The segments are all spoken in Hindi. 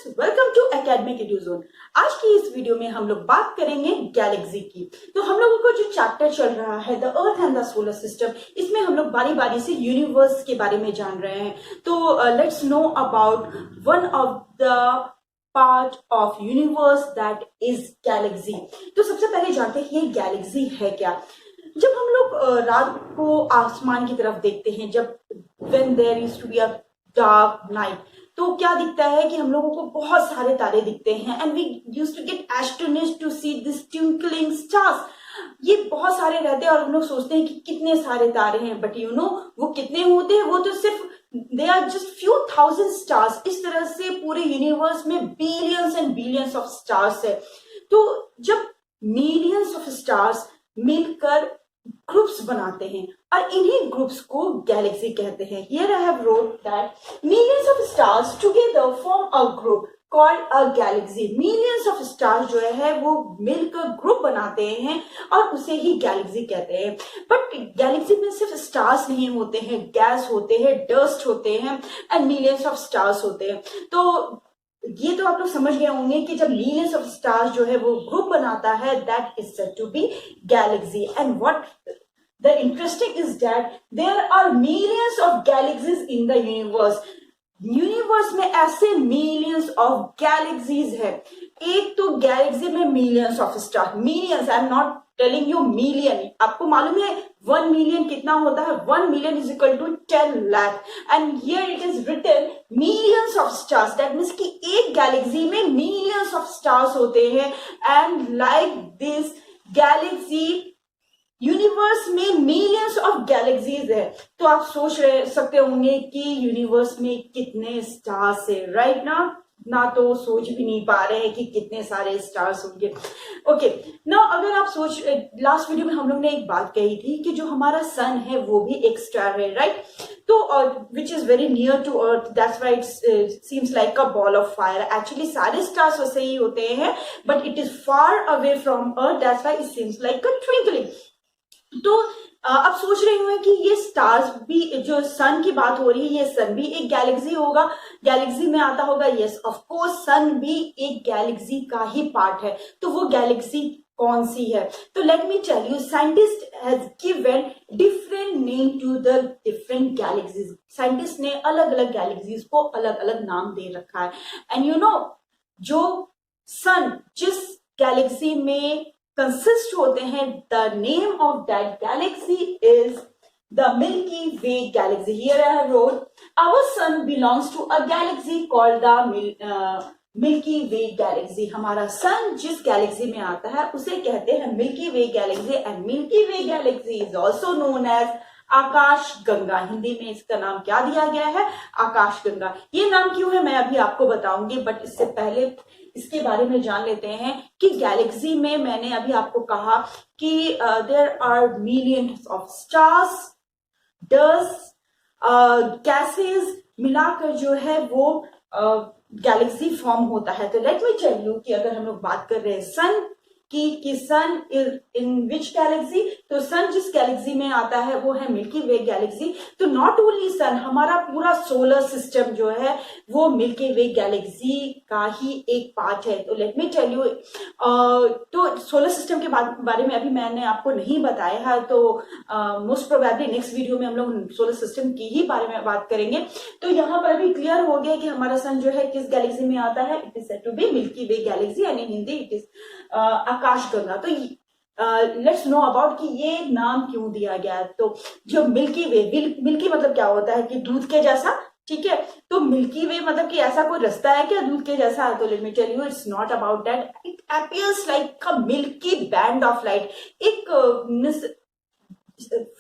Friends, welcome to academic Eduzone. आज की इस वीडियो में हम लोग बात करेंगे गैलेक्सी की। तो हम लोगों को जो चैप्टर चल रहा है the earth and the solar system, इसमें हम लोग बारी बारी से यूनिवर्स के बारे में जान रहे हैं। तो let's know about one of the part of universe that is Galaxy. तो सबसे पहले जानते हैं ये गैलेक्सी है क्या। जब हम लोग रात को आसमान की तरफ देखते हैं, जब when there used to be a dark night, तो क्या दिखता है कि हम लोगों को बहुत सारे तारे दिखते हैं and we used to get astonished to see this twinkling stars. ये बहुत सारे रहते हैं और हम लोग सोचते हैं कि कितने सारे तारे हैं, बट यू नो वो कितने होते हैं, वो तो सिर्फ they are just few thousand stars. इस तरह से पूरे यूनिवर्स में billions and billions of stars है। तो जब मिलियंस ऑफ स्टार्स मिलकर ग्रुप्स बनाते हैं और इन्हीं ग्रुप्स को गैलेक्सी कहते हैं। Here I have wrote that millions of stars together form a group called a galaxy. Millions of stars जो है वो मिलकर ग्रुप बनाते हैं और उसे ही गैलेक्सी कहते हैं। बट गैलेक्सी में सिर्फ स्टार्स नहीं होते हैं, गैस होते हैं, डस्ट होते हैं एंड मिलियंस ऑफ स्टार्स होते हैं। तो ये तो आप लोग समझ गए होंगे कि जब मिलियंस ऑफ स्टार्स जो है वो ग्रुप बनाता है, that is said to be galaxy. And what the interesting is that there are millions of galaxies in the universe. Universe में ऐसे मिलियंस ऑफ गैलेक्सीज है। एक तो गैलेक्सी में millions of star, millions, I am not telling you million. आपको मालूम है 1 मिलियन कितना होता है? 1 million is equal to 10 lakh and here it is written millions of stars. That means कि एक गैलेक्सी में मिलियंस ऑफ स्टार्स होते हैं and like this galaxy universe में मिलियंस ऑफ गैलेक्सीज है। तो आप सोच रहे सकते होंगे कि यूनिवर्स में कितने स्टार्स है, राइट ना तो सोच भी नहीं पा रहे हैं कि कितने सारे स्टार्स होंगे। ओके ना, अगर आप सोच, लास्ट वीडियो में हम लोग ने एक बात कही थी कि जो हमारा सन है वो भी एक स्टार है, राइट? तो which is very near to Earth, that's why it seems like a ball of fire. Actually सारे स्टार्स वैसे ही होते हैं but it is far away from Earth, that's why it seems like a twinkling. तो अब सोच रहे हुए कि ये स्टार्स भी, जो सन की बात हो रही है, ये सन भी एक गैलेक्सी होगा, गैलेक्सी में आता होगा। यस ऑफ कोर्स, सन भी एक गैलेक्सी का ही पार्ट है। तो वो गैलेक्सी कौन सी है? तो let me tell you, scientist has given different name to the different galaxies. Scientist ने अलग अलग गैलेक्सीज को अलग अलग नाम दे रखा है। एंड यू नो, जो सन जिस गैलेक्सी में कंसिस्ट होते हैं, the name of that galaxy is the Milky Way galaxy. Here I have wrote, our sun belongs to a galaxy called the Milky Way galaxy. हमारा सन जिस गैलेक्सी में आता है उसे कहते हैं Milky Way galaxy. And Milky Way galaxy is also known as Akash Ganga. Hindi में इसका नाम क्या दिया गया है? आकाश गंगा। ये नाम क्यों है मैं अभी आपको बताऊंगी, बट इससे पहले इसके बारे में जान लेते हैं कि गैलेक्सी में, मैंने अभी आपको कहा कि there are millions of stars, dust, gases मिलाकर जो है वो गैलेक्सी फॉर्म होता है। तो लेट मी टेल यू कि अगर हम लोग बात कर रहे हैं सन कि सन इज इन विच गैलेक्सी, तो सन जिस गैलेक्सी में आता है वो है मिल्की वे गैलेक्सी। तो नॉट ओनली सन, हमारा पूरा सोलर सिस्टम जो है वो मिल्की वे गैलेक्सी का ही एक पार्ट है। तो लेट मी टेल यू, तो सोलर सिस्टम के बारे में अभी मैंने आपको नहीं बताया है, तो मोस्ट प्रोबेबली नेक्स्ट वीडियो में हम लोग सोलर सिस्टम की ही बारे में बात करेंगे। तो यहाँ पर अभी क्लियर हो गया कि हमारा सन जो है किस गैलेक्सी में आता है। It is said to be Milky Way galaxy and in Hindi it is Akash Ganga. तो लेट्स नो अबाउट कि ये नाम क्यों दिया गया है। तो जो मिल्की वे, मिल्की मतलब क्या होता है कि दूध के जैसा, ठीक है? तो मिल्की वे मतलब कि ऐसा कोई रास्ता है क्या दूध के जैसा? तो let me tell you, it's not about that. It appears like a milky band of light. एक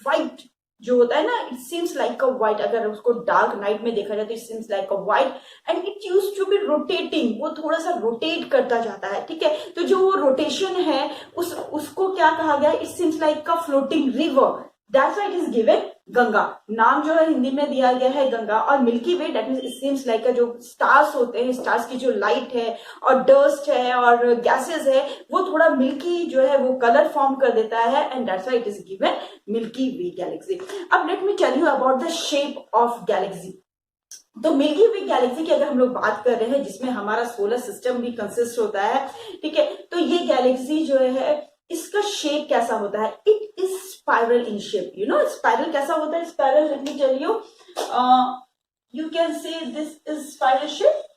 वाइट जो होता है ना, it seems like a white. अगर उसको डार्क नाइट में देखा जाए तो it seems like a white and it used to be rotating. वो थोड़ा सा रोटेट करता जाता है, ठीक है? तो जो वो रोटेशन है उसको क्या कहा गया? It seems like a floating river, that's why it is given Ganga. नाम जो है हिंदी में दिया गया है गंगा। और milky way, that means it seems like जो स्टार्स होते हैं, स्टार्स की जो लाइट है और डस्ट है और गैसेस है, वो थोड़ा मिल्की जो है वो कलर फॉर्म कर देता है and that's why it is given Milky Way galaxy. अब let me tell you about the shape of galaxy. तो मिल्की वे गैलेक्सी की अगर हम लोग बात कर रहे हैं जिसमें हमारा सोलर सिस्टम भी कंसिस्ट होता है, ठीक है, तो ये गैलेक्सी जो है इसका शेप कैसा होता है, it is spiral in shape. You know spiral कैसा होता है, spiral let me tell you can say this is spiral shape,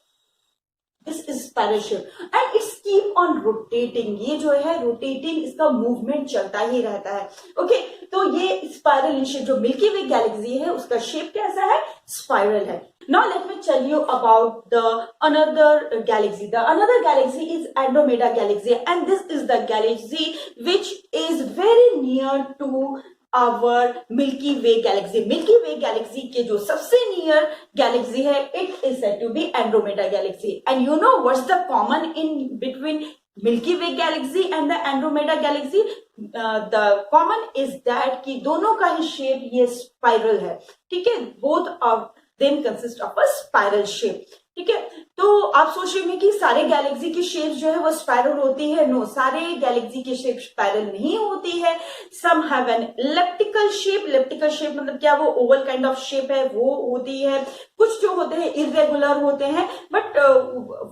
this is spiral shape and it's keep on rotating. ये जो है रोटेटिंग, इसका मूवमेंट चलता ही रहता है। ओके, तो ये स्पाइरल इन शेप जो मिल्की वे गैलेक्सी है उसका शेप कैसा है, स्पाइरल है। Now let me tell you about the another galaxy. The another galaxy is Andromeda galaxy and this is the galaxy which is very near to our Milky Way galaxy. Milky Way galaxy के जो सबसे नियर गैलेक्सी है, it is said to be Andromeda galaxy. And you know what's the common in between milky Way galaxy and the Andromeda Galaxy? The common is that कि दोनों का ही शेप ये स्पाइरल है, ठीक है, both of them consist of a spiral shape, ठीक है। तो आप सोच रहे होंगे कि सारे गैलेक्सी की शेप जो है वो स्पाइरल होती है। नो, सारे गैलेक्सी की शेप स्पाइरल नहीं होती है। Some have an elliptical shape. Elliptical shape मतलब क्या, वो ओवल काइंड ऑफ शेप है वो होती है। कुछ जो होते हैं इरेगुलर होते हैं, बट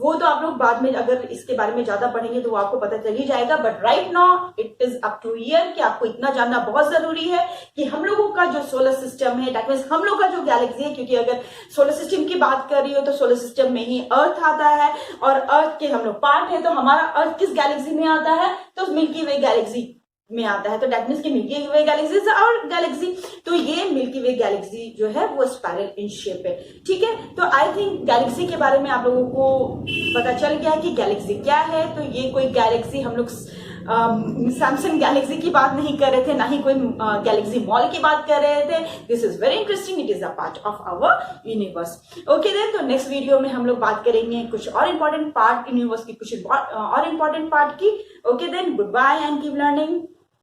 वो तो आप लोग बाद में अगर इसके बारे में ज्यादा पढ़ेंगे तो वो आपको पता चल ही जाएगा। But right now it is up to here कि आपको इतना जानना बहुत जरूरी है कि हम लोगों का जो सोलर सिस्टम है, दैट मीन्स हम लोग का जो गैलेक्सी है, क्योंकि अगर सोलर सिस्टम की बात कर रही हो तो सोलर सिस्टम में ही अर्थ आता है और अर्थ के हम लोग पार्ट है। तो हमारा अर्थ किस गैलेक्सी में आता है, तो मिल्की वे गैलेक्सी में आता है। तो दैट मीन्स कि Milky Way galaxy is our galaxy. तो ये मिल्की वे गैलेक्सी जो है वो स्पाइरल इन शेप है, ठीक है। तो आई थिंक गैलेक्सी के बारे में आप लोगों को पता चल गया कि गैलेक्सी क्या है। तो ये कोई गैलेक्सी हम लोग सैमसंग गैलेक्सी की बात नहीं कर रहे थे, ना ही कोई गैलेक्सी मॉल की बात कर रहे थे। This is very interesting, it is a part of our universe. Okay then, तो नेक्स्ट वीडियो में हम लोग बात करेंगे कुछ और इंपॉर्टेंट पार्ट यूनिवर्स की, कुछ और इंपॉर्टेंट पार्ट की। Okay then, goodbye and keep learning.